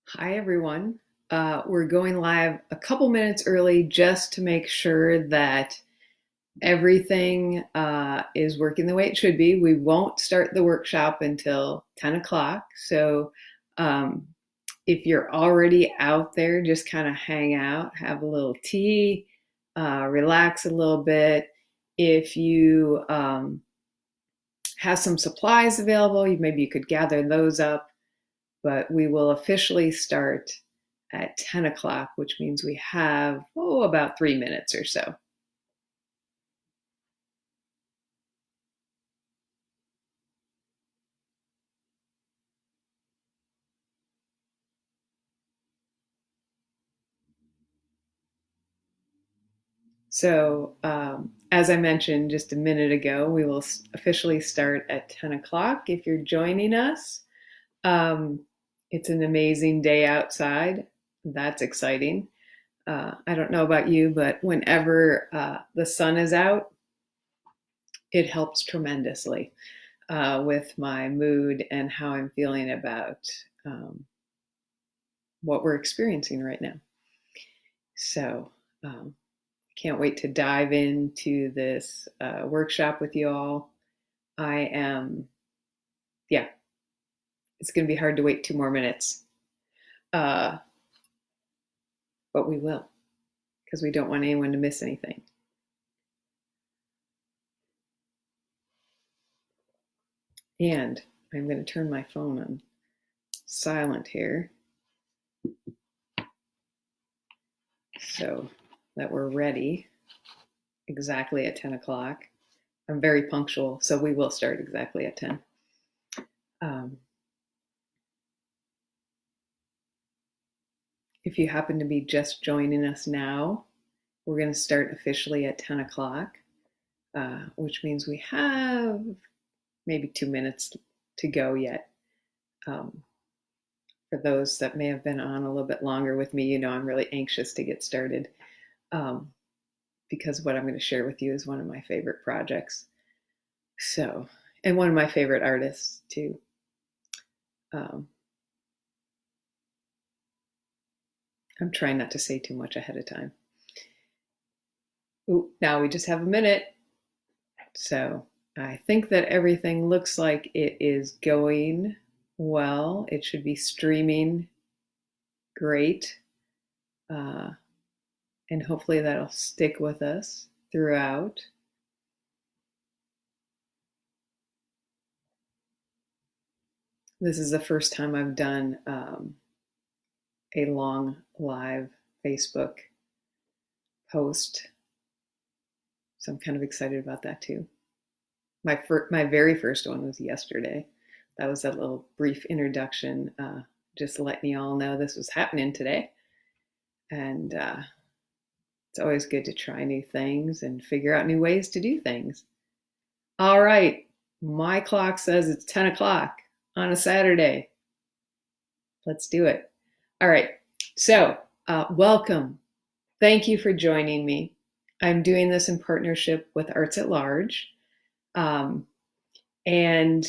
Hi, everyone. We're going live a couple minutes early just to make sure that everything is working the way it should be. We won't start the workshop until 10 o'clock. So um, if you're already out there, just kind of hang out, have a little tea, relax a little bit. If you have some supplies available, maybe you could gather those up, but we will officially start at 10 o'clock, which means we have, about 3 minutes or so. So, as I mentioned just a minute ago, we will officially start at 10 o'clock if you're joining us. Um, it's an amazing day outside. That's exciting. I don't know about you, but whenever the sun is out, it helps tremendously with my mood and how I'm feeling about um, what we're experiencing right now. So, um, can't wait to dive into this workshop with you all. I am, yeah, it's going to be hard to wait 2 more minutes, uh, but we will because we don't want anyone to miss anything. And I'm going to turn my phone on silent here so that we're ready exactly at 10 o'clock. I'm very punctual, so we will start exactly at 10. Um, if you happen to be just joining us now, we're going to start officially at 10 o'clock, which means we have maybe 2 minutes to go yet. Um, for those that may have been on a little bit longer with me, I'm really anxious to get started um, because what I'm going to share with you is one of my favorite projects. So, and one of my favorite artists too. Um, I'm trying not to say too much ahead of time. Ooh, now we just have a minute. So I think that everything looks like it is going well. It should be streaming great. Uh, and hopefully that'll stick with us throughout. This is the first time I've done a long live Facebook post, so I'm kind of excited about that too. My very first one was yesterday. That was a little brief introduction, just letting you all know this was happening today, and it's always good to try new things and figure out new ways to do things. All right, my clock says it's 10 o'clock on a Saturday. Let's do it. All right. So, welcome. Thank you for joining me. I'm doing this in partnership with Arts at Large. Um, and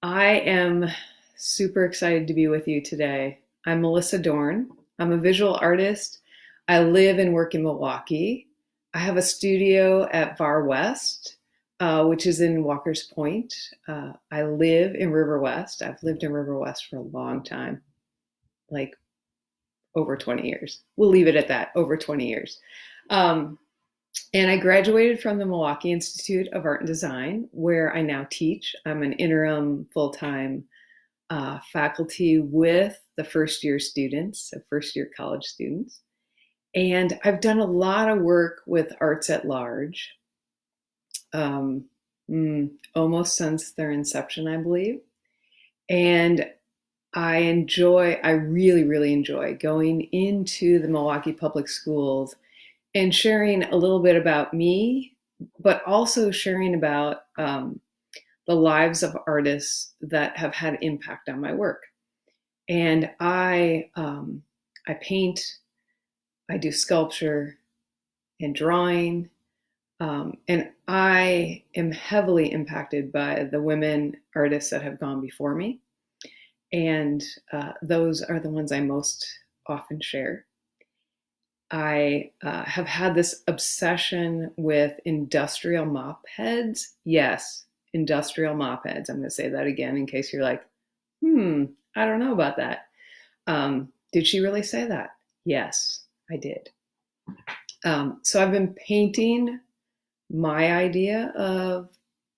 I am super excited to be with you today. I'm Melissa Dorn. I'm a visual artist. I live and work in Milwaukee. I have a studio at Var West, which is in Walker's Point. I live in River West. I've lived in River West for a long time, like over 20 years. We'll leave it at that, over 20 years. Um, and I graduated from the Milwaukee Institute of Art and Design, where I now teach. I'm an interim full-time faculty with the first year students, so first year college students. And I've done a lot of work with Arts at Large, um, almost since their inception, I believe. And I really, really enjoy going into the Milwaukee Public Schools and sharing a little bit about me, but also sharing about the lives of artists that have had impact on my work. And I paint, I do sculpture and drawing, and I am heavily impacted by the women artists that have gone before me. And those are the ones I most often share. I have had this obsession with industrial mop heads. Yes, industrial mop heads. I'm going to say that again in case you're like, I don't know about that. Did she really say that? Yes, I did. So I've been painting my idea of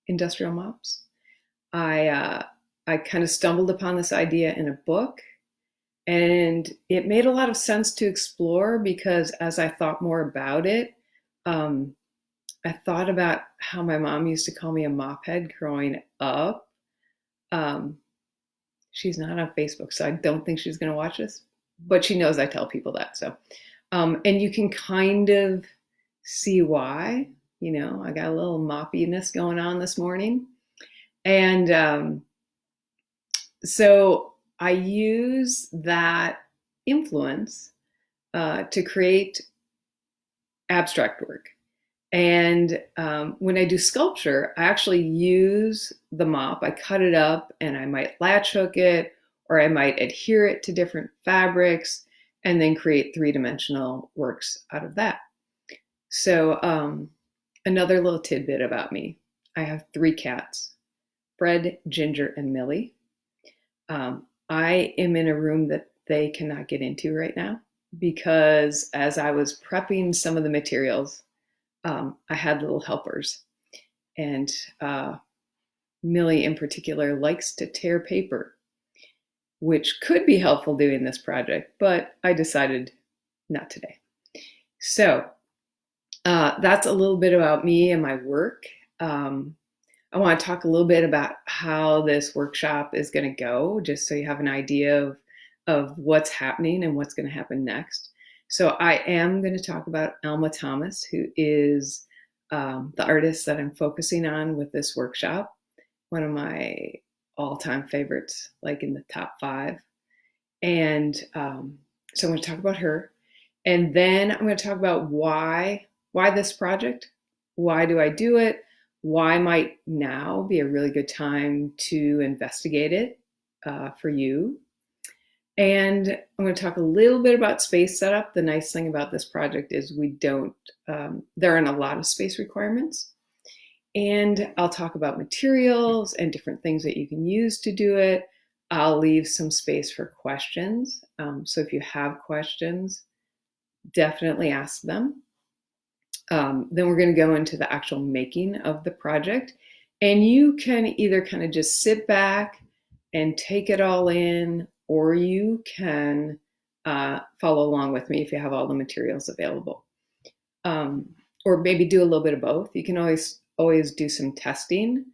industrial mops. I kind of stumbled upon this idea in a book, and it made a lot of sense to explore because as I thought more about it, um, I thought about how my mom used to call me a mop head growing up. Um, she's not on Facebook, so I don't think she's going to watch this, but she knows I tell people that. So, and you can kind of see why. I got a little moppiness going on this morning. And so I use that influence to create abstract work. And when I do sculpture, I actually use the mop. I cut it up and I might latch hook it, or I might adhere it to different fabrics and then create three-dimensional works out of that. So another little tidbit about me. I have 3 cats, Fred, Ginger, and Millie. I am in a room that they cannot get into right now because as I was prepping some of the materials, I had little helpers. And Millie in particular likes to tear paper, which could be helpful doing this project, but I decided not today. So that's a little bit about me and my work. I want to talk a little bit about how this workshop is going to go, just so you have an idea of what's happening and what's going to happen next. So I am going to talk about Alma Thomas, who is the artist that I'm focusing on with this workshop, one of my all-time favorites, like in the top 5. And so I'm going to talk about her. And then I'm going to talk about why this project, why do I do it, why might now be a really good time to investigate it for you. And I'm going to talk a little bit about space setup. The nice thing about this project is there aren't a lot of space requirements. And I'll talk about materials and different things that you can use to do it. I'll leave some space for questions. So if you have questions, definitely ask them. Then we're going to go into the actual making of the project. And you can either kind of just sit back and take it all in, or you can follow along with me if you have all the materials available. Or maybe do a little bit of both. You can always do some testing.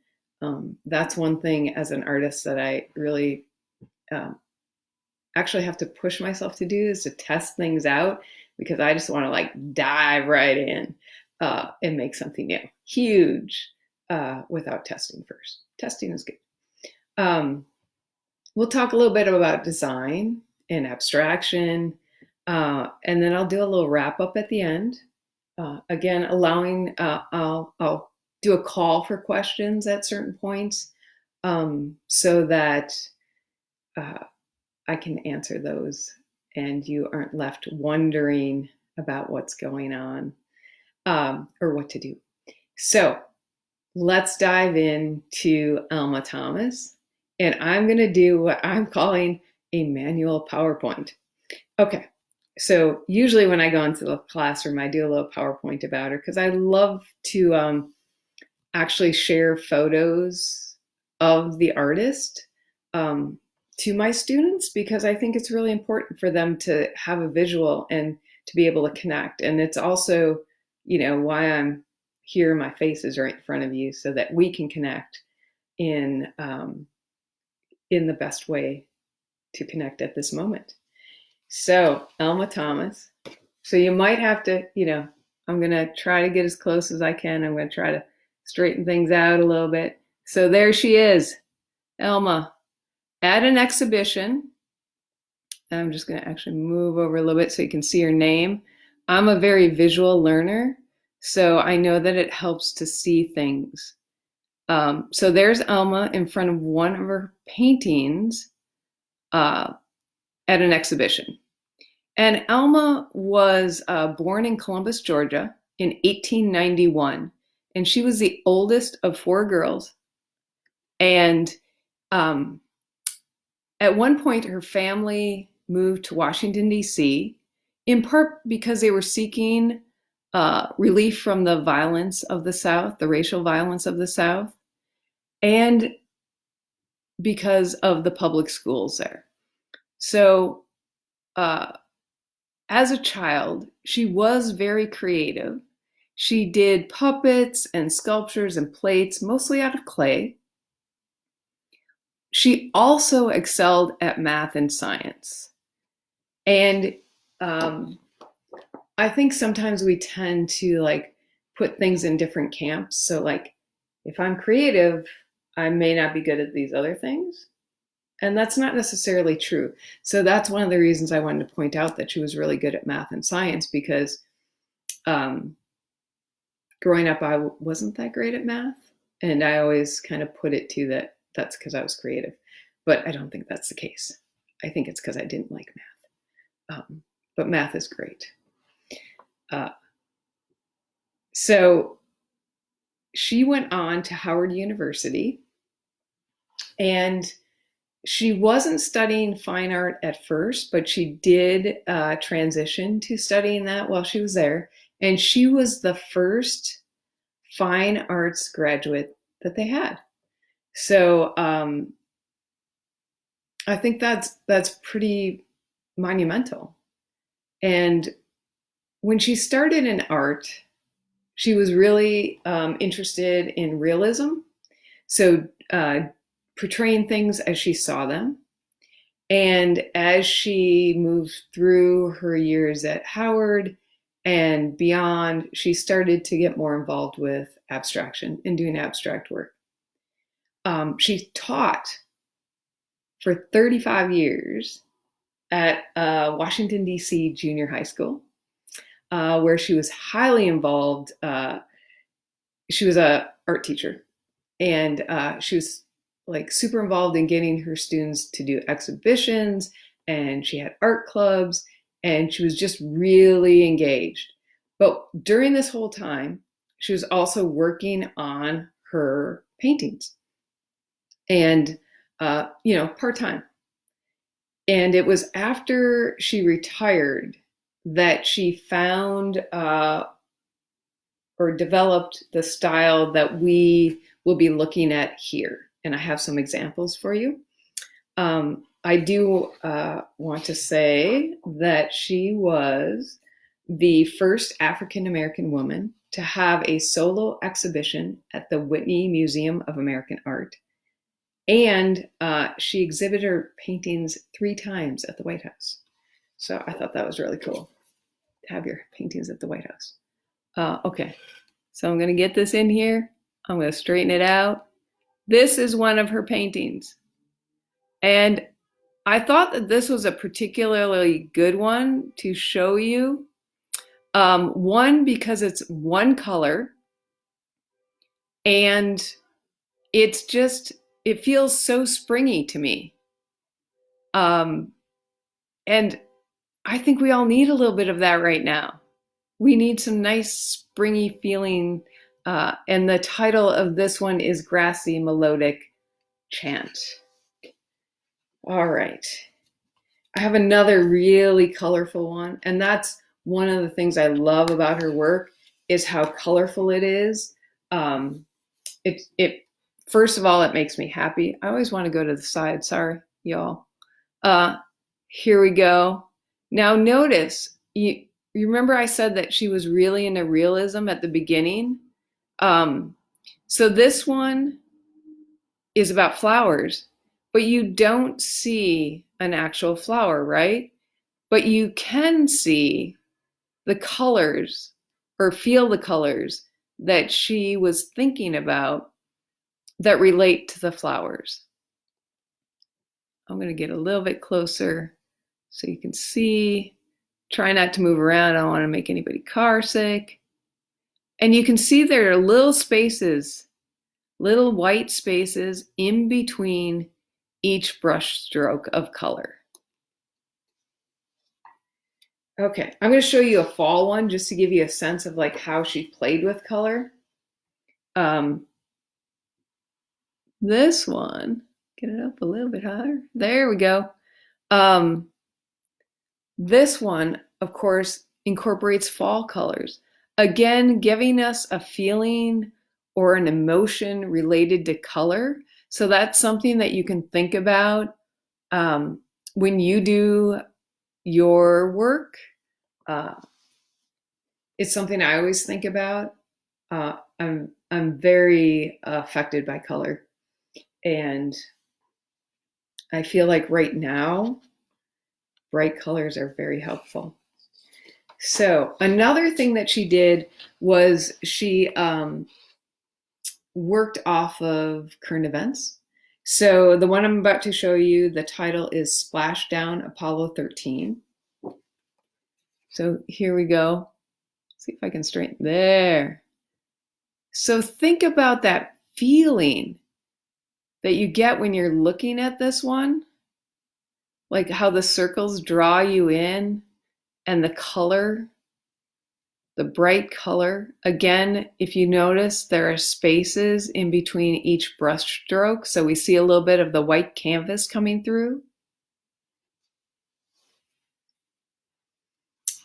That's one thing as an artist that I really actually have to push myself to do, is to test things out, because I just want to like dive right in and make something new, huge, without testing first. Testing is good. We'll talk a little bit about design and abstraction, and then I'll do a little wrap up at the end. Again, I'll do a call for questions at certain points, so that I can answer those and you aren't left wondering about what's going on, or what to do. So let's dive into Alma Thomas, and I'm going to do what I'm calling a manual PowerPoint. Okay, so usually when I go into the classroom, I do a little PowerPoint about her because I love to actually share photos of the artist to my students, because I think it's really important for them to have a visual and to be able to connect. And it's also, why I'm here. My face is right in front of you so that we can connect in the best way to connect at this moment. So Alma Thomas. So you might have to, I'm going to try to get as close as I can. I'm going to try to straighten things out a little bit. So there she is, Alma, at an exhibition. I'm just going to actually move over a little bit so you can see her name. I'm a very visual learner, so I know that it helps to see things. So there's Alma in front of one of her paintings at an exhibition. And Alma was born in Columbus, Georgia in 1891. And she was the oldest of four girls. And at one point, her family moved to Washington, D.C., in part because they were seeking relief from the violence of the South, the racial violence of the South, and because of the public schools there. So, as a child, she was very creative. She did puppets and sculptures and plates, mostly out of clay. She also excelled at math and science. And I think sometimes we tend to like put things in different camps. So like if I'm creative, I may not be good at these other things. And that's not necessarily true. So that's one of the reasons I wanted to point out that she was really good at math and science, because growing up, I wasn't that great at math. And I always kind of put it to that's because I was creative. But I don't think that's the case. I think it's because I didn't like math. But math is great. So she went on to Howard University, and she wasn't studying fine art at first, but she did transition to studying that while she was there. And she was the first fine arts graduate that they had. So I think that's pretty monumental. And when she started in art, she was really interested in realism. So portraying things as she saw them. And as she moved through her years at Howard and beyond, she started to get more involved with abstraction and doing abstract work. She taught for 35 years at Washington, D.C. junior high school, where she was highly involved. She was an art teacher, and she was like super involved in getting her students to do exhibitions, and she had art clubs, and she was just really engaged. But during this whole time, she was also working on her paintings, and part-time. And it was after she retired that she found or developed the style that we will be looking at here. And I have some examples for you. I do want to say that she was the first African-American woman to have a solo exhibition at the Whitney Museum of American Art. And she exhibited her paintings 3 times at the White House. So I thought that was really cool to have your paintings at the White House. Okay, so I'm going to get this in here. I'm going to straighten it out. This is one of her paintings. And I thought that this was a particularly good one to show you. One, because it's one color, and it feels so springy to me. And I think we all need a little bit of that right now. We need some nice springy feeling. And the title of this one is Grassy Melodic Chant. All right. I have another really colorful one. And that's one of the things I love about her work, is how colorful it is. First of all, it makes me happy. I always want to go to the side. Sorry, y'all. Here we go. Now notice, you remember I said that she was really into realism at the beginning? So this one is about flowers, but you don't see an actual flower, right? But you can see the colors or feel the colors that she was thinking about that relate to the flowers. I'm going to get a little bit closer so you can see. Try not to move around. I don't want to make anybody car sick. And you can see there are little spaces, little white spaces in between each brush stroke of color. Okay, I'm going to show you a fall one just to give you a sense of like how she played with color. This one, get it up a little bit higher. There we go. This one, of course, incorporates fall colors. Again, giving us a feeling or an emotion related to color. So that's something that you can think about when you do your work. It's something I always think about. I'm very affected by color, and I feel like right now, bright colors are very helpful. So another thing that she did was she worked off of current events. So the one I'm about to show you, the title is Splashdown Apollo 13. So here we go. See if I can straighten there. So think about that feeling that you get when you're looking at this one, like how the circles draw you in and the color, the bright color. Again, if you notice, there are spaces in between each brush stroke, so we see a little bit of the white canvas coming through.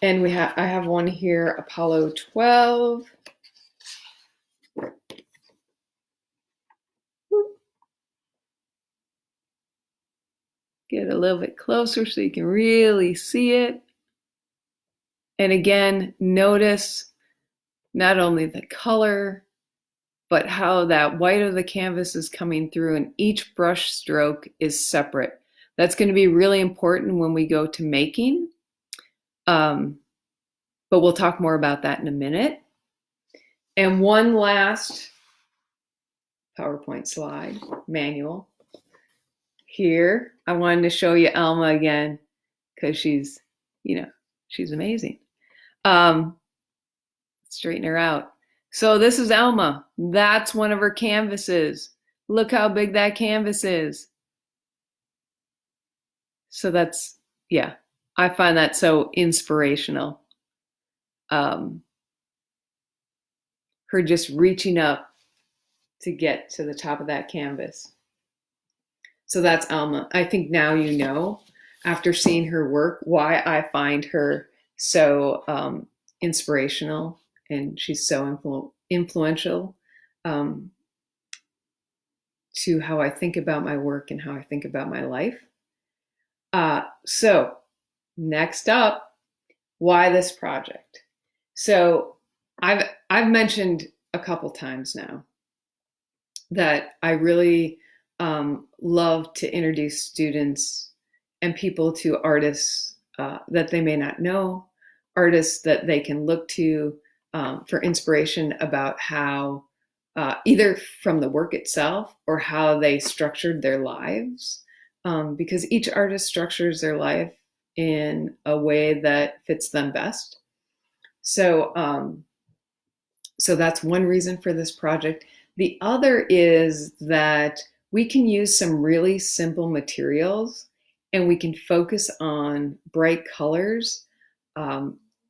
And I have one here, Apollo 12. Get a little bit closer so you can really see it. And again, notice not only the color, but how that white of the canvas is coming through, and each brush stroke is separate. That's going to be really important when we go to making. But we'll talk more about that in a minute. And one last PowerPoint slide, manual. Here, I wanted to show you Alma again because she's amazing. Straighten her out. So this is Alma. That's one of her canvases. Look how big that canvas is. So that's, yeah, I find that so inspirational. Her just reaching up to get to the top of that canvas. So that's Alma. I think now you know, after seeing her work, why I find her so inspirational, and she's so influential to how I think about my work and how I think about my life. So next up, why this project? So I've mentioned a couple times now that I really love to introduce students and people to artists that they may not know, artists that they can look to for inspiration about how either from the work itself or how they structured their lives, because each artist structures their life in a way that fits them best. So that's one reason for this project. The other is that we can use some really simple materials and we can focus on bright colors.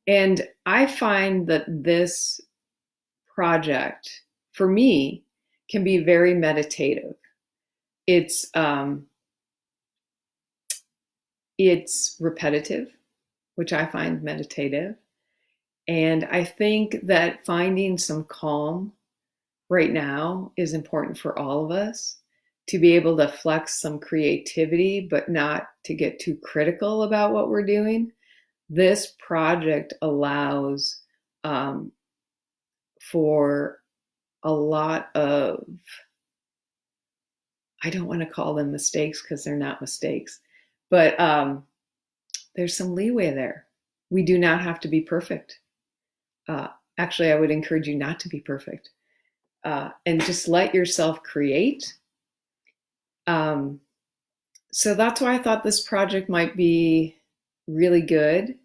And I find that this project, for me, can be very meditative. It's repetitive, which I find meditative. And I think that finding some calm right now is important for all of us, to be able to flex some creativity, but not to get too critical about what we're doing. This project allows for a lot of, I don't want to call them mistakes because they're not mistakes, but there's some leeway there. We do not have to be perfect. Actually, I would encourage you not to be perfect. And just let yourself create. So that's why I thought this project might be really good.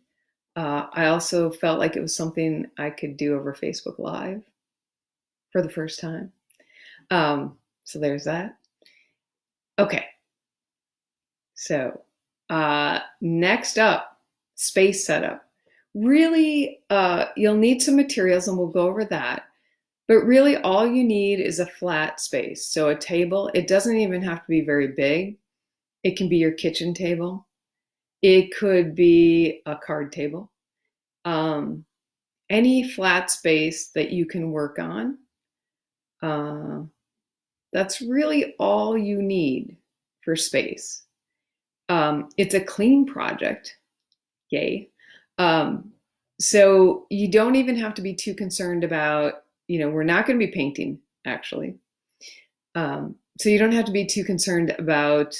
I also felt like it was something I could do over Facebook Live for the first time. So there's that. Okay, So next up, space setup. Really, you'll need some materials and we'll go over that. But really all you need is a flat space. So a table, it doesn't even have to be very big. It can be your kitchen table. It could be a card table. Any flat space that you can work on. That's really all you need for space. It's a clean project. Yay. So you don't even have to be too concerned about, we're not going to be painting actually. So you don't have to be too concerned about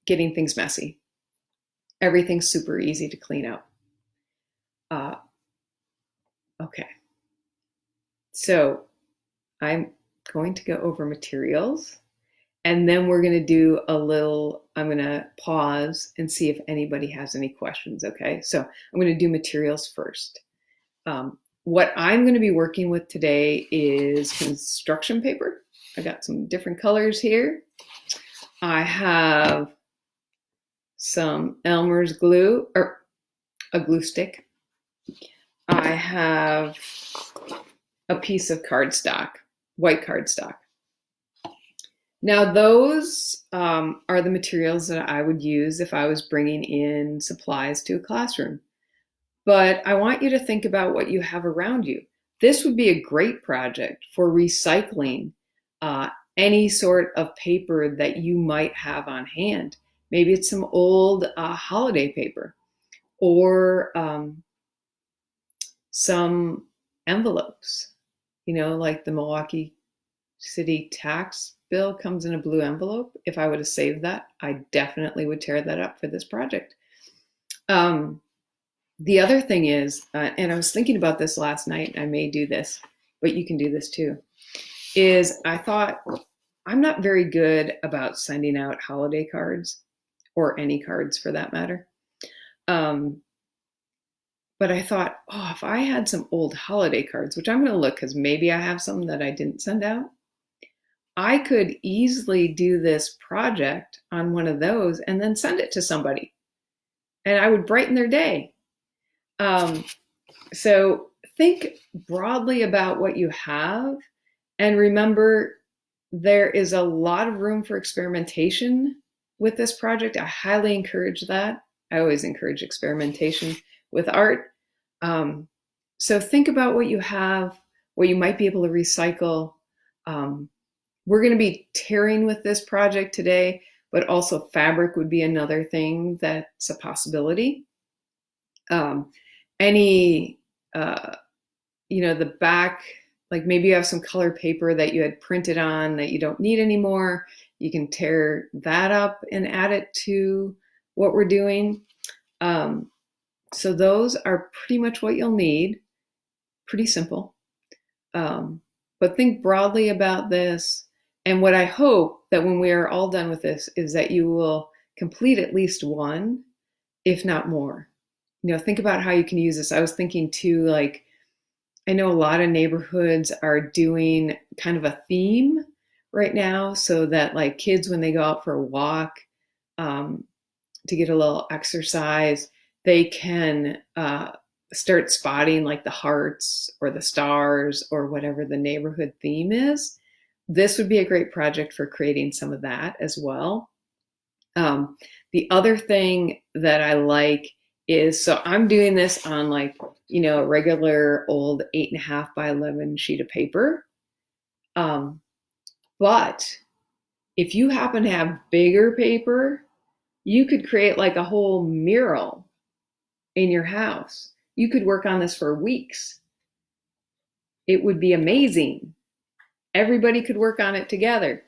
getting things messy. Everything's super easy to clean up. Okay. So I'm going to go over materials and then we're going to do I'm going to pause and see if anybody has any questions. Okay. So I'm going to do materials first. What I'm going to be working with today is construction paper. I got some different colors here. I have some Elmer's glue, or a glue stick. I have a piece of cardstock, white cardstock. Now those are the materials that I would use if I was bringing in supplies to a classroom. But I want you to think about what you have around you. This would be a great project for recycling any sort of paper that you might have on hand. Maybe it's some old holiday paper or some envelopes, like the Milwaukee City tax bill comes in a blue envelope. If I would have saved that, I definitely would tear that up for this project. The other thing is, and I was thinking about this last night, I may do this, but you can do this too, is I thought I'm not very good about sending out holiday cards or any cards for that matter. But I thought, if I had some old holiday cards, which I'm going to look because maybe I have some that I didn't send out, I could easily do this project on one of those and then send it to somebody. And I would brighten their day. So think broadly about what you have. And remember, there is a lot of room for experimentation with this project. I highly encourage that. I always encourage experimentation with art. So think about what you have, what you might be able to recycle. We're going to be tearing with this project today, but also fabric would be another thing that's a possibility. The back, like maybe you have some color paper that you had printed on that you don't need anymore. You can tear that up and add it to what we're doing. So those are pretty much what you'll need. Pretty simple. But think broadly about this. And what I hope that when we are all done with this is that you will complete at least one, if not more. Think about how you can use this. I was thinking too, like, I know a lot of neighborhoods are doing kind of a theme right now so that like kids, when they go out for a walk to get a little exercise, they can start spotting like the hearts or the stars or whatever the neighborhood theme is. This would be a great project for creating some of that as well. The other thing that I like is, so I'm doing this on like, a regular old 8.5 by 11 sheet of paper. But if you happen to have bigger paper, you could create like a whole mural in your house. You could work on this for weeks. It would be amazing. Everybody could work on it together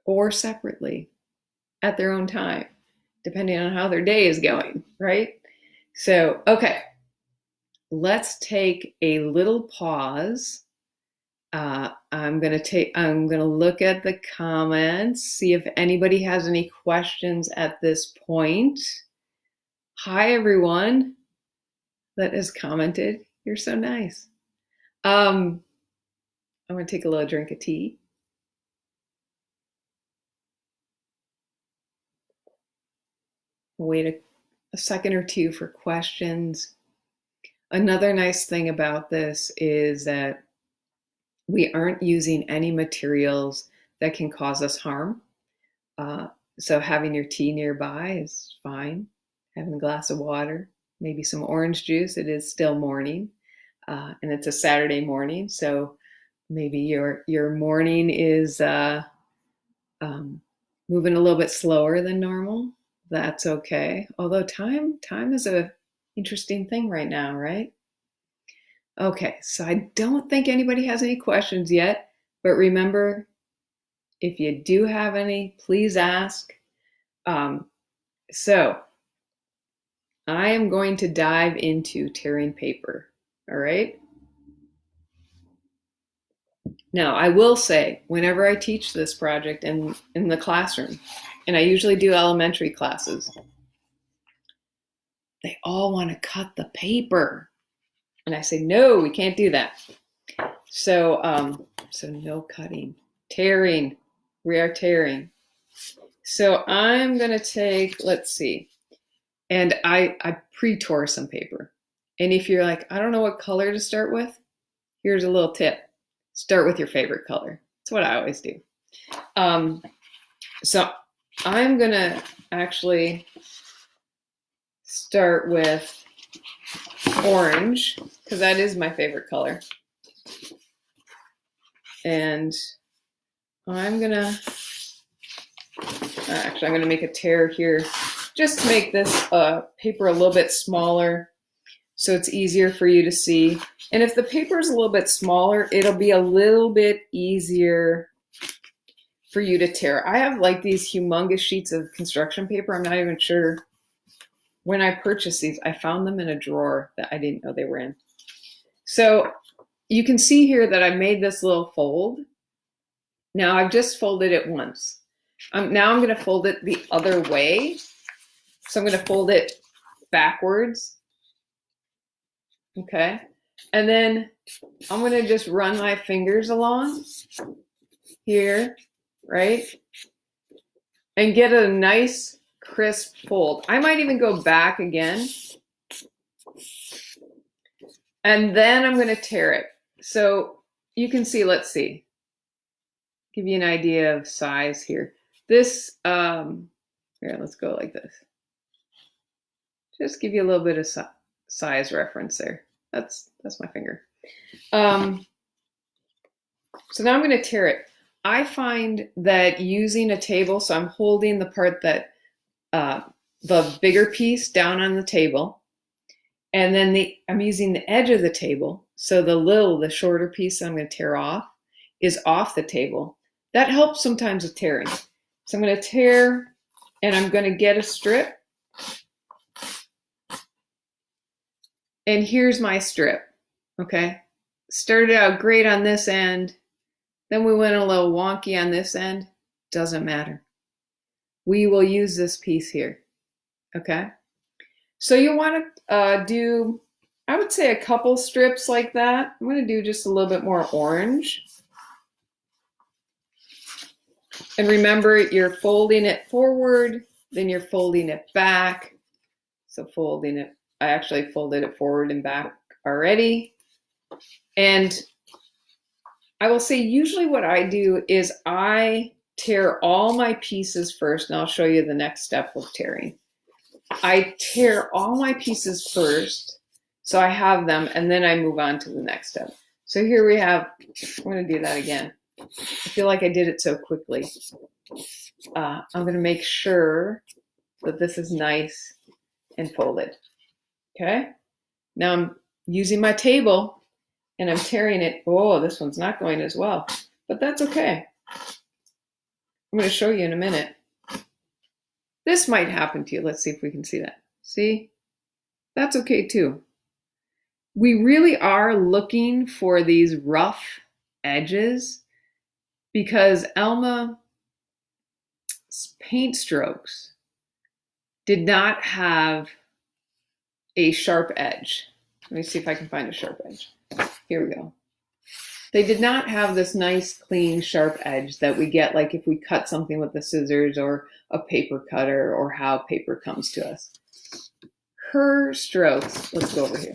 or separately at their own time, depending on how their day is going, right? So, okay, let's take a little pause. I'm gonna look at the comments, see if anybody has any questions at this point. Hi, everyone that has commented. You're so nice. I'm gonna take a little drink of tea. wait a second or two for questions. Another nice thing about this is that we aren't using any materials that can cause us harm. So having your tea nearby is fine. Having a glass of water, maybe some orange juice. It is still morning, and it's a Saturday morning, so maybe your morning is moving a little bit slower than normal. That's okay. Although time is a interesting thing right now, right? Okay, so I don't think anybody has any questions yet, but remember, if you do have any, please ask. So I am going to dive into tearing paper. All right. Now, I will say, whenever I teach this project in the classroom, and I usually do elementary classes, they all want to cut the paper. And I say, no, we can't do that. So, so no cutting, tearing. We are tearing. So I'm going to take, let's see, and I pre-tore some paper. And if you're like, I don't know what color to start with, here's a little tip. Start with your favorite color. That's what I always do. So I'm going to actually start with orange, because that is my favorite color. And I'm going to, actually, I'm going to make a tear here just to make this paper a little bit smaller so it's easier for you to see. And if the paper is a little bit smaller, it'll be a little bit easier for you to tear. I have like these humongous sheets of construction paper. I'm not even sure when I purchased these. I found them in a drawer that I didn't know they were in. So you can see here that I made this little fold. Now I've just folded it once. Now I'm going to fold it the other way. So I'm going to fold it backwards. Okay. And then I'm going to just run my fingers along here, right? And get a nice crisp fold. I might even go back again. And then I'm going to tear it. So you can see, let's see. Give you an idea of size here. This, here, let's go like this. Just give you a little bit of size reference there. That's my finger. So now I'm going to tear it. I find that using a table, so I'm holding the part that, the bigger piece down on the table, and then I'm using the edge of the table, so the shorter piece that I'm going to tear off is off the table. That helps sometimes with tearing. So I'm going to tear, and I'm going to get a strip. And here's my strip, okay? Started out great on this end. Then we went a little wonky on this end. Doesn't matter. We will use this piece here, okay? So you want to do, I would say, a couple strips like that. I'm going to do just a little bit more orange. And remember, you're folding it forward, then you're folding it back. So folding it, I actually folded it forward and back already. And I will say, usually what I do is I tear all my pieces first, and I'll show you the next step of tearing. I tear all my pieces first, so I have them, and then I move on to the next step. So here we have, I'm going to do that again. I feel like I did it so quickly. I'm going to make sure that this is nice and folded. Okay? Now I'm using my table, and I'm tearing it. Oh, this one's not going as well, but that's okay. I'm going to show you in a minute. This might happen to you. Let's see if we can see that. See? That's okay too. We really are looking for these rough edges because Elma's paint strokes did not have a sharp edge. Let me see if I can find a sharp edge. Here we go. They did not have this nice, clean, sharp edge that we get like if we cut something with the scissors or a paper cutter or how paper comes to us. Her strokes, let's go over here,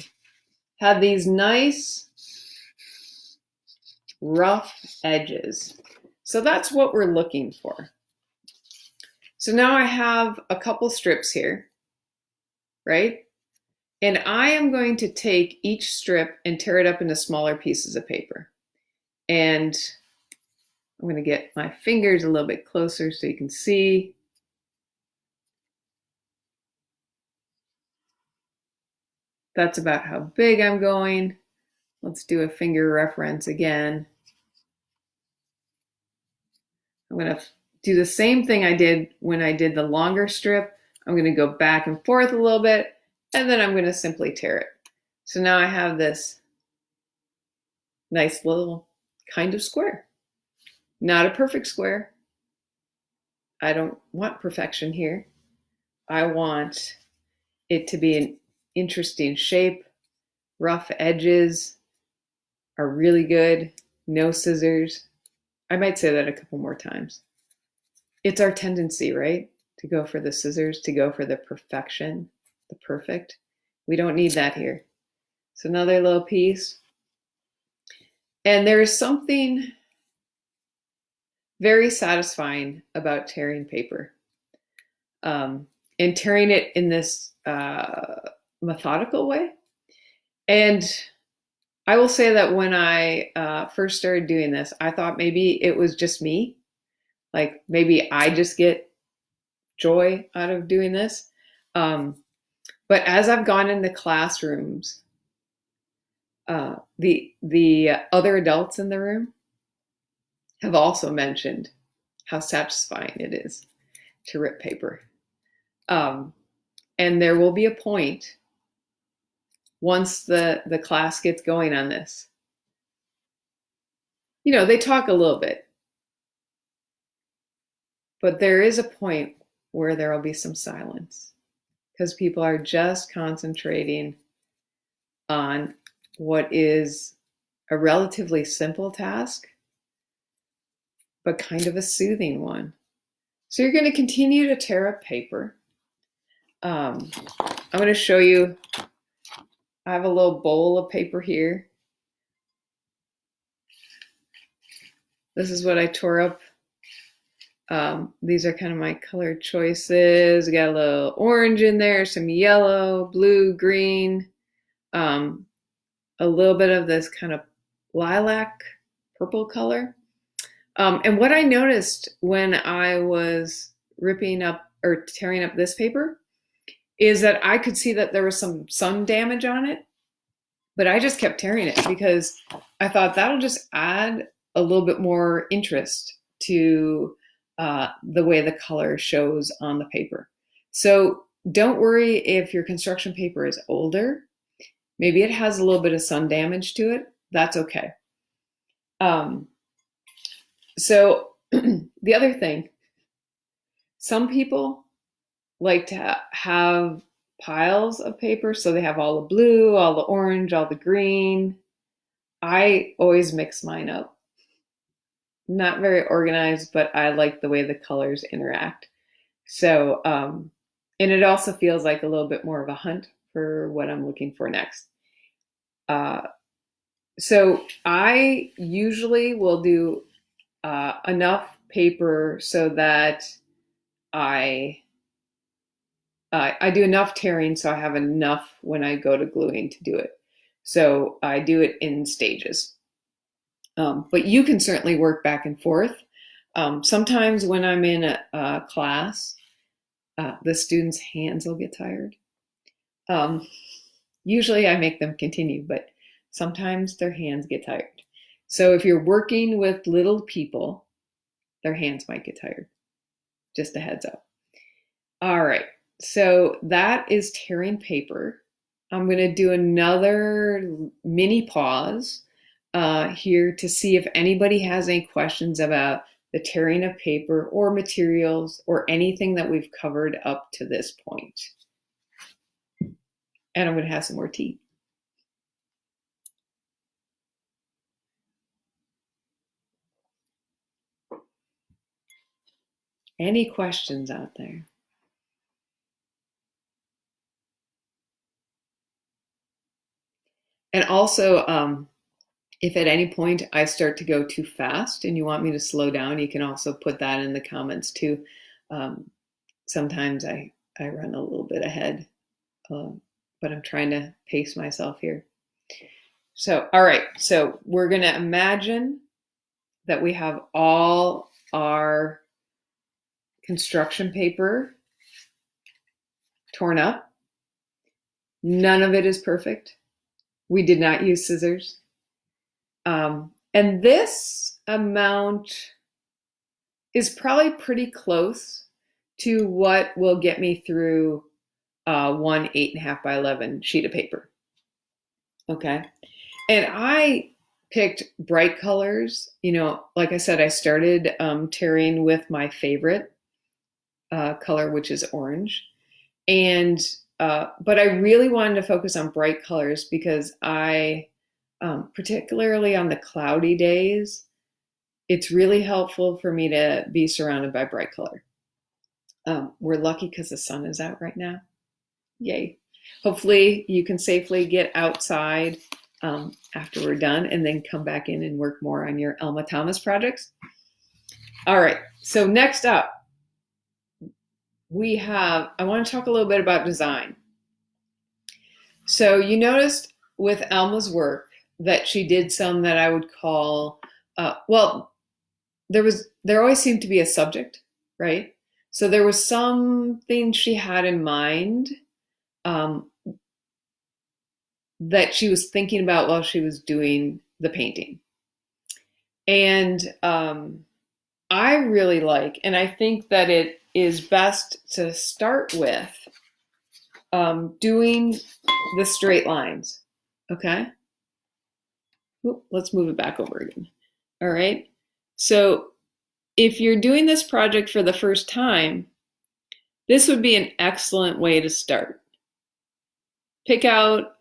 had these nice, rough edges. So that's what we're looking for. So now I have a couple strips here, right? And I am going to take each strip and tear it up into smaller pieces of paper. And I'm going to get my fingers a little bit closer so you can see. That's about how big I'm going. Let's do a finger reference again. I'm going to do the same thing I did when I did the longer strip. I'm going to go back and forth a little bit, and then I'm going to simply tear it. So now I have this nice little kind of square. Not a perfect square. I don't want perfection here. I want it to be an interesting shape. Rough edges are really good. No scissors. I might say that a couple more times. It's our tendency, right? To go for the scissors, to go for the perfection, the perfect. We don't need that here. So another little piece. And there is something very satisfying about tearing paper. And tearing it in this methodical way. And I will say that when I first started doing this, I thought maybe it was just me. Like maybe I just get joy out of doing this. But as I've gone into classrooms, the other adults in the room have also mentioned how satisfying it is to rip paper. And there will be a point once the class gets going on this. You know, they talk a little bit, but there is a point where there will be some silence because people are just concentrating on what is a relatively simple task, but kind of a soothing one. So you're going to continue to tear up paper. I'm going to show you, I have a little bowl of paper here. This is what I tore up. These are kind of my color choices. Got a little orange in there, some yellow, blue, green, a little bit of this kind of lilac purple color. And what I noticed when I was ripping up or tearing up this paper is that I could see that there was some sun damage on it, but I just kept tearing it because I thought that'll just add a little bit more interest to the way the color shows on the paper. So don't worry if your construction paper is older. Maybe it has a little bit of sun damage to it. That's okay. So the other thing, some people like to have piles of paper. So they have all the blue, all the orange, all the green. I always mix mine up. Not very organized, but I like the way the colors interact. So, and it also feels like a little bit more of a hunt for what I'm looking for next. So I usually will do enough paper so that I do enough tearing so I have enough when I go to gluing to do it. So I do it in stages. But you can certainly work back and forth. Sometimes when I'm in a class, the students' hands will get tired. Usually I make them continue, but sometimes their hands get tired. So if you're working with little people, their hands might get tired. Just a heads up. All right, so that is tearing paper. I'm going to do another mini pause here to see if anybody has any questions about the tearing of paper or materials or anything that we've covered up to this point. And I'm going to have some more tea. Any questions out there? And also, if at any point I start to go too fast and you want me to slow down, you can also put that in the comments too. Sometimes I run a little bit ahead, but I'm trying to pace myself here. So, all right, so we're going to imagine that we have all our construction paper torn up. None of it is perfect. We did not use scissors. And this amount is probably pretty close to what will get me through one 8.5 by 11 sheet of paper. Okay. And I picked bright colors. You know, like I said, I started tearing with my favorite color, which is orange. And but I really wanted to focus on bright colors because I, particularly on the cloudy days, it's really helpful for me to be surrounded by bright color. We're lucky because the sun is out right now. Yay. Hopefully you can safely get outside after we're done and then come back in and work more on your Elma Thomas projects. All right, so next up, I want to talk a little bit about design. So you noticed with Elma's work that she did some that I would call, well, there always seemed to be a subject, right? So there was something she had in mind that she was thinking about while she was doing the painting. And I really like, and I think that it is best to start with doing the straight lines, okay? Ooh, let's move it back over again. All right, so if you're doing this project for the first time, this would be an excellent way to start. Pick out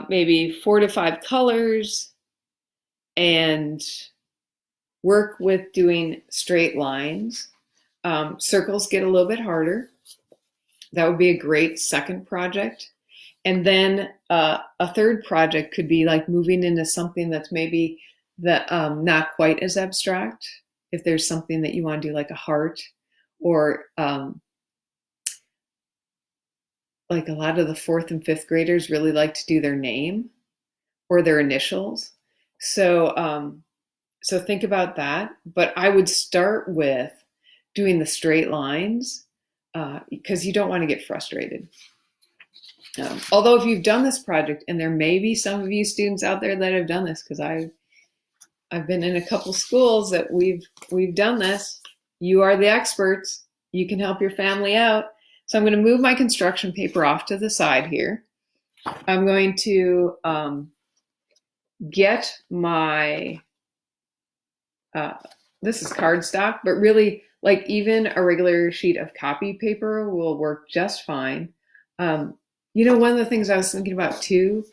maybe 4 to 5 colors and work with doing straight lines. Circles get a little bit harder. That would be a great second project. And then a third project could be like moving into something that's maybe not quite as abstract. If there's something that you want to do like a heart, or like a lot of the 4th and 5th graders really like to do their name or their initials. So so think about that. But I would start with doing the straight lines because you don't want to get frustrated. Although if you've done this project, and there may be some of you students out there that have done this, because I've been in a couple schools that we've done this. You are the experts. You can help your family out. So I'm going to move my construction paper off to the side here. I'm going to get my, this is cardstock, but really like even a regular sheet of copy paper will work just fine. You know, one of the things I was thinking about too,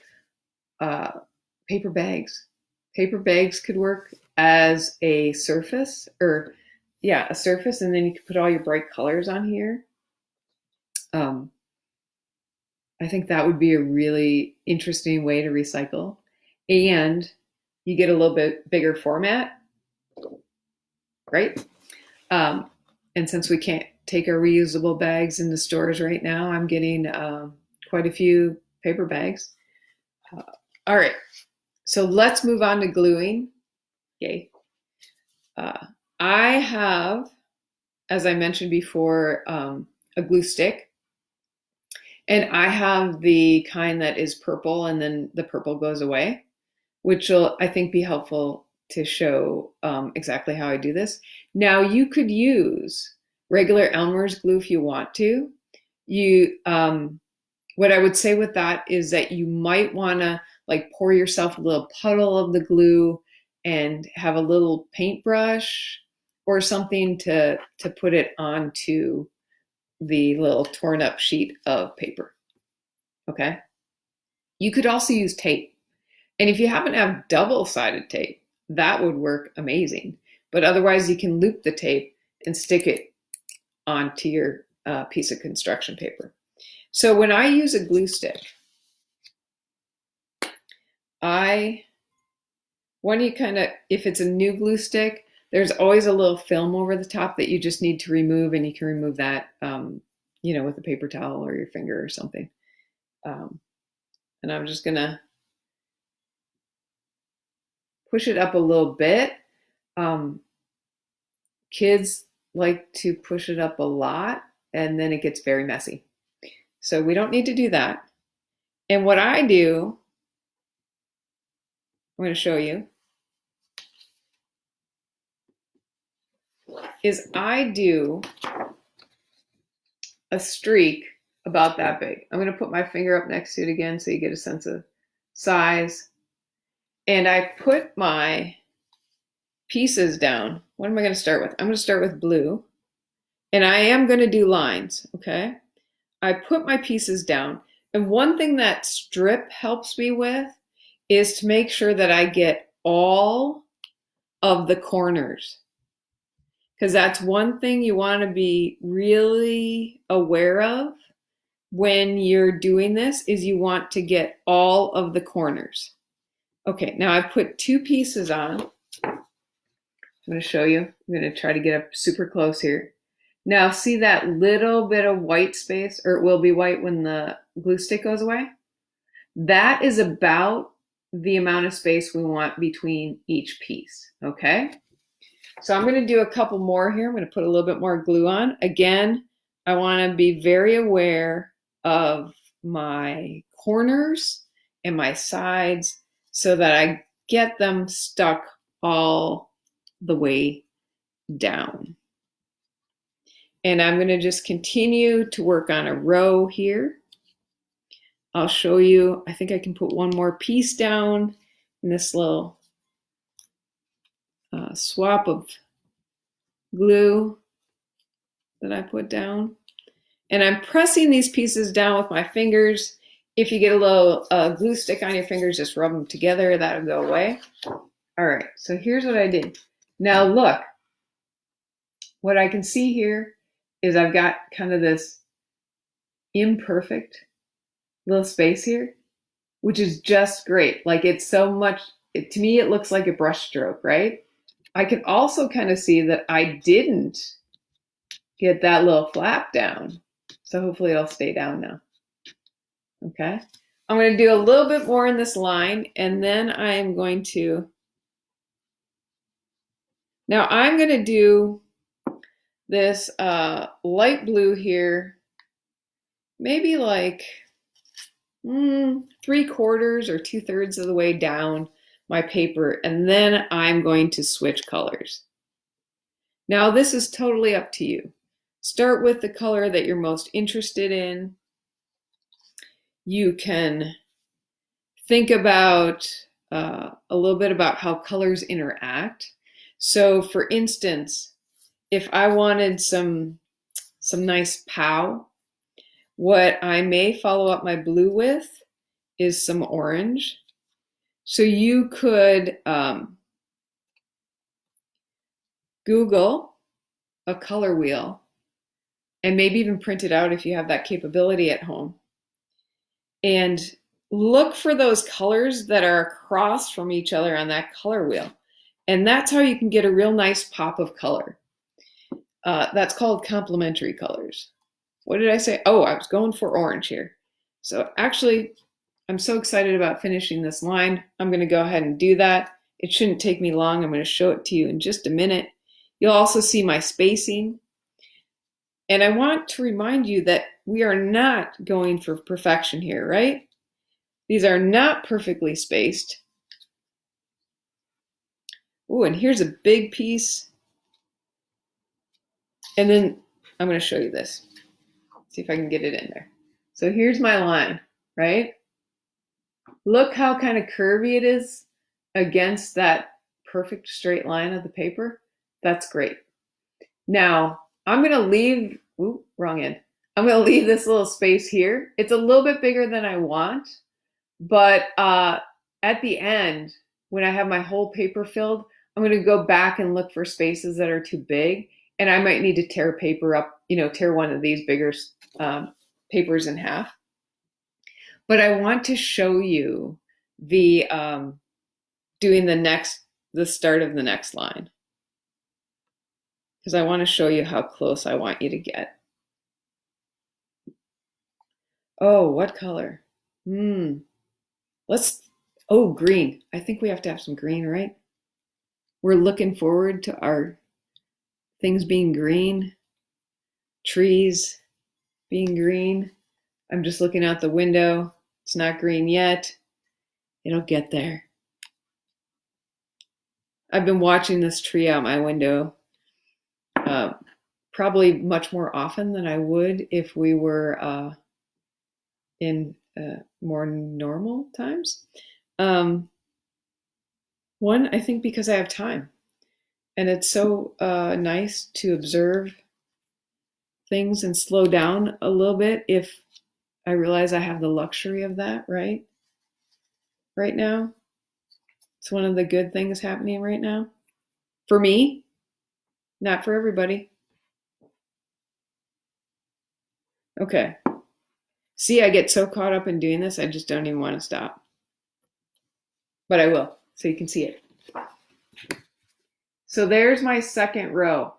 paper bags. Paper bags could work as a surface, or yeah, a surface, and then you could put all your bright colors on here. I think that would be a really interesting way to recycle, and you get a little bit bigger format, right? And since we can't take our reusable bags in the stores right now, I'm getting quite a few paper bags. All right, so let's move on to gluing. Yay. I have, as I mentioned before, a glue stick. And I have the kind that is purple and then the purple goes away, which will, I think, be helpful to show exactly how I do this. Now, you could use regular Elmer's glue if you want to. What I would say with that is that you might want to like pour yourself a little puddle of the glue and have a little paintbrush or something to put it onto the little torn up sheet of paper. Okay. You could also use tape. And if you happen to have double-sided tape, that would work amazing. But otherwise you can loop the tape and stick it onto your piece of construction paper. So when I use a glue stick, if it's a new glue stick, there's always a little film over the top that you just need to remove, and you can remove that, with a paper towel or your finger or something. And I'm just gonna push it up a little bit. Kids like to push it up a lot, and then it gets very messy. So we don't need to do that. And what I do, I'm going to show you, is I do a streak about that big. I'm going to put my finger up next to it again so you get a sense of size. And I put my pieces down. What am I going to start with? I'm going to start with blue. And I am going to do lines, okay? I put my pieces down. And one thing that strip helps me with is to make sure that I get all of the corners. Because that's one thing you want to be really aware of when you're doing this, is you want to get all of the corners. Okay, now I've put 2 pieces on. I'm going to show you. I'm going to try to get up super close here. Now see that little bit of white space, or it will be white when the glue stick goes away? That is about the amount of space we want between each piece, okay? So I'm going to do a couple more here. I'm going to put a little bit more glue on. Again, I want to be very aware of my corners and my sides so that I get them stuck all the way down. And I'm going to just continue to work on a row here. I'll show you, I think I can put one more piece down in this little swap of glue that I put down. And I'm pressing these pieces down with my fingers. If you get a little glue stick on your fingers, just rub them together, that'll go away. All right, so here's what I did. Now look, what I can see here is I've got kind of this imperfect little space here, which is just great. Like, it's so much, to me, it looks like a brush stroke, right? I can also kind of see that I didn't get that little flap down. So hopefully it'll stay down now. Okay. I'm going to do a little bit more in this line, and then I am going to, now I'm going to do this light blue here, maybe like 3/4 or 2/3 of the way down my paper, and then I'm going to switch colors. Now this is totally up to you. Start with the color that you're most interested in. You can think about a little bit about how colors interact. So for instance, if I wanted some nice pow, what I may follow up my blue with is some orange. So you could Google a color wheel and maybe even print it out if you have that capability at home. And look for those colors that are across from each other on that color wheel. And that's how you can get a real nice pop of color. That's called complementary colors. What did I say? Oh, I was going for orange here. So actually, I'm so excited about finishing this line. I'm going to go ahead and do that. It shouldn't take me long. I'm going to show it to you in just a minute. You'll also see my spacing. And I want to remind you that we are not going for perfection here, right? These are not perfectly spaced. Oh, and here's a big piece. And then I'm going to show you this. See if I can get it in there. So here's my line, right? Look how kind of curvy it is against that perfect straight line of the paper. That's great. Now, I'm going to leave, wrong end. I'm going to leave this little space here. It's a little bit bigger than I want, but at the end, when I have my whole paper filled, I'm going to go back and look for spaces that are too big, And I might need to tear paper up, tear one of these bigger papers in half. But I want to show you the doing the start of the next line, because I want to show you how close I want you to get. Oh, what color? Green. I think we have to have some green, right? We're looking forward to our things being green, trees being green. I'm just looking out the window. It's not green yet. It'll get there. I've been watching this tree out my window probably much more often than I would if we were in more normal times. One, I think because I have time. And it's so nice to observe things and slow down a little bit if I realize I have the luxury of that, right now. It's one of the good things happening right now. For me, not for everybody. Okay. See, I get so caught up in doing this, I just don't even want to stop. But I will, so you can see it. So there's my second row.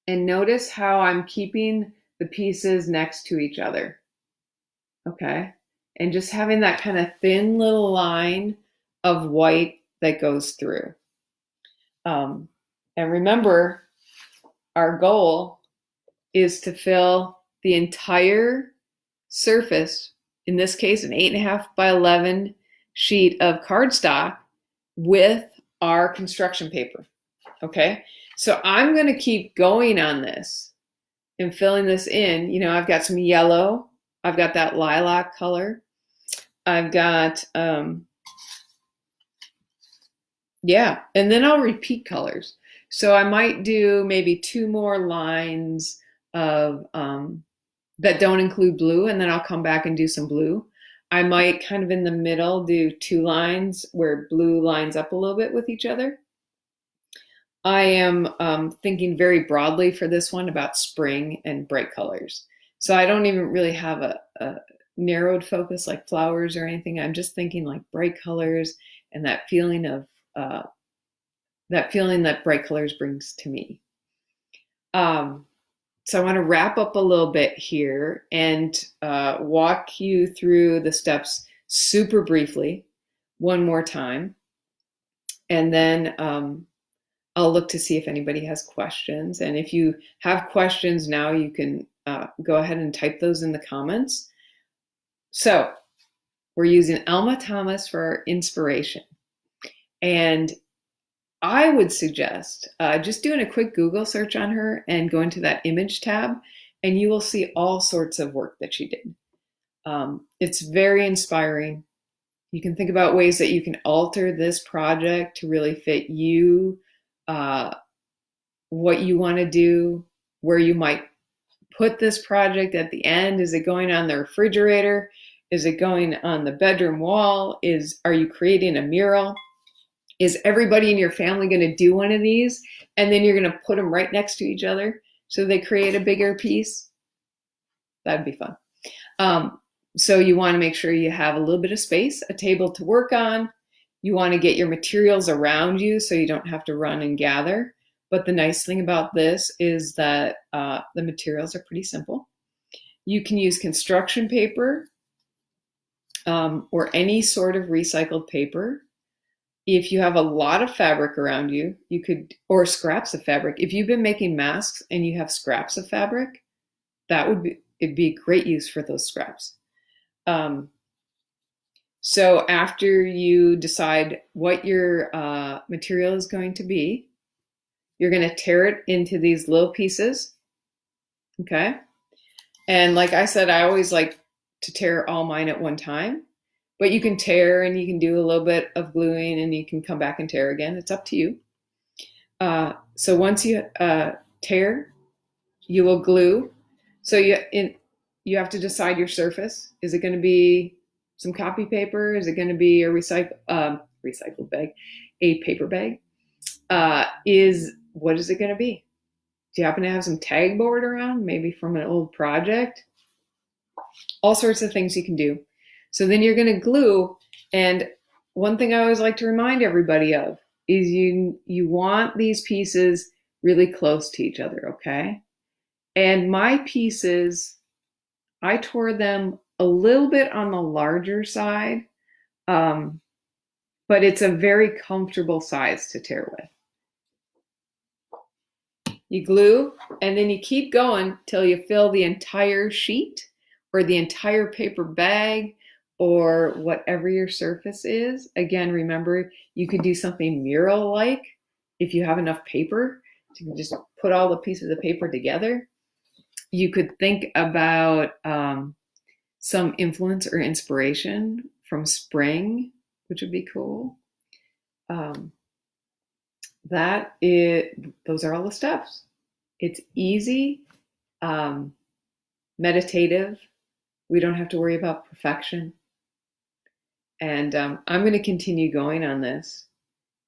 And notice how I'm keeping the pieces next to each other. Okay. And just having that kind of thin little line of white that goes through. And remember, our goal is to fill the entire surface, in this case, an 8.5 by 11 sheet of cardstock with our construction paper. Okay. So I'm going to keep going on this and filling this in. I've got some yellow. I've got that lilac color. I've got, and then I'll repeat colors. So I might do maybe 2 more lines of that don't include blue, and then I'll come back and do some blue. I might kind of in the middle do 2 lines where blue lines up a little bit with each other. I am thinking very broadly for this one about spring and bright colors. So I don't even really have a narrowed focus like flowers or anything. I'm just thinking like bright colors and that feeling that bright colors brings to me. So I want to wrap up a little bit here and walk you through the steps super briefly one more time. And then I'll look to see if anybody has questions. And if you have questions now, you can go ahead and type those in the comments. So we're using Elma Thomas for our inspiration. And I would suggest just doing a quick Google search on her and going to that image tab, and you will see all sorts of work that she did. It's very inspiring. You can think about ways that you can alter this project to really fit you, what you want to do, where you might put this project at the end. Is it going on the refrigerator? Is it going on the bedroom wall? Are you creating a mural? Is everybody in your family going to do one of these? And then you're going to put them right next to each other so they create a bigger piece? That'd be fun. So you want to make sure you have a little bit of space, a table to work on. You want to get your materials around you so you don't have to run and gather. But the nice thing about this is that the materials are pretty simple. You can use construction paper or any sort of recycled paper. If you have a lot of fabric around you, you could, or scraps of fabric. If you've been making masks and you have scraps of fabric, it'd be great use for those scraps. So after you decide what your material is going to be, you're going to tear it into these little pieces. Okay. And like I said, I always like to tear all mine at one time. But you can tear and you can do a little bit of gluing and you can come back and tear again. It's up to you. So once you tear, you will glue. So you have to decide your surface. Is it going to be some copy paper? Is it going to be a recycled bag, a paper bag? What is it going to be? Do you happen to have some tag board around, maybe from an old project? All sorts of things you can do. So then you're going to glue. And one thing I always like to remind everybody of is you want these pieces really close to each other, okay? And my pieces, I tore them a little bit on the larger side, but it's a very comfortable size to tear with. You glue, and then you keep going till you fill the entire sheet or the entire paper bag or whatever your surface is. Again, remember, you could do something mural-like if you have enough paper. So you can just put all the pieces of paper together. You could think about some influence or inspiration from spring, which would be cool. Those are all the steps. It's easy, meditative. We don't have to worry about perfection. And I'm going to continue going on this.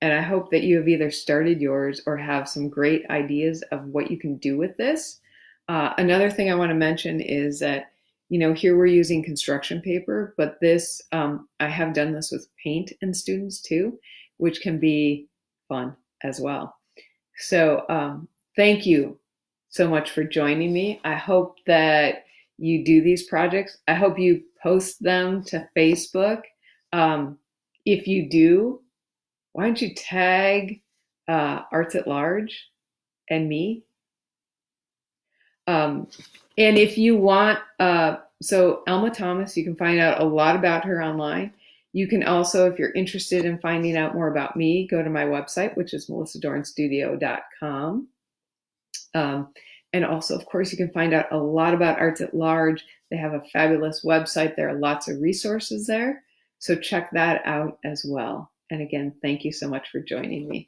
And I hope that you have either started yours or have some great ideas of what you can do with this. Another thing I want to mention is that, here we're using construction paper, but this, I have done this with paint and students too, which can be fun as well. So thank you so much for joining me. I hope that you do these projects. I hope you post them to Facebook. If you do, why don't you tag Arts at Large and me? And if you want, so Elma Thomas, you can find out a lot about her online. You can also, if you're interested in finding out more about me, go to my website, which is melissadornstudio.com. And also, of course, you can find out a lot about Arts at Large. They have a fabulous website. There are lots of resources there. So check that out as well. And again, thank you so much for joining me.